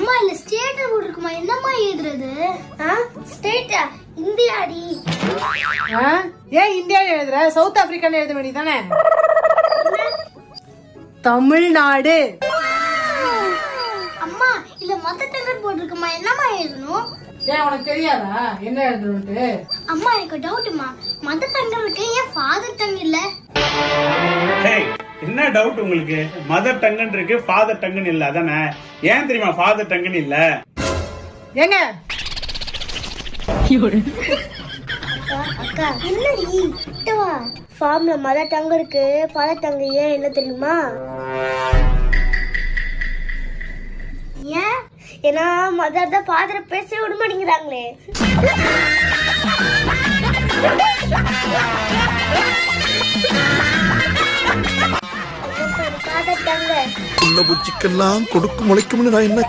அம்மா இல்ல ஸ்டேட்டா போட்டுருக்குமா, என்னம்மா எழுதுறது? ஸ்டேட்டா இந்தியாடி. ஏன் இந்தியா எழுதுற? சவுத் ஆப்பிரிக்கான்னு எழுத வேண்டியதானே? தமிழ்நாடு. அம்மா இல்ல மதர் டங்கன் போட்டுருக்குமா, என்னம்மா எழுதணும்? ஏன் உனக்கு தெரியாதா என்ன எழுதணும்ட்டு? அம்மா எனக்கு டவுட்மா, மதர் டங்கன் இருக்கு, ஏன் ஃபாதர் டங் இல்ல? என்ன டவுட் உங்களுக்கு? மதர் டங்கன் இருக்கு, ஃபாதர் டங்கன் இல்ல, அதானே? ஏன் தெரியுமா ஃபாதர் டங்கன் இல்ல? ஏங்க அக்கா என்னடி கிட்டவா? ஃபார்ம்ல மதர் டங் இருக்கு, ஃபாதர் டங் ஏன் இல்ல தெரியுமா? ஏன்? ஏன்னா மதர் தான் ஃபாதரை பேசவே விட மாட்டேங்கிறாங்களே. புள்ள பூச்சிக்கெல்லாம் கொடுக்கு முளைக்கும்னு நான் என்ன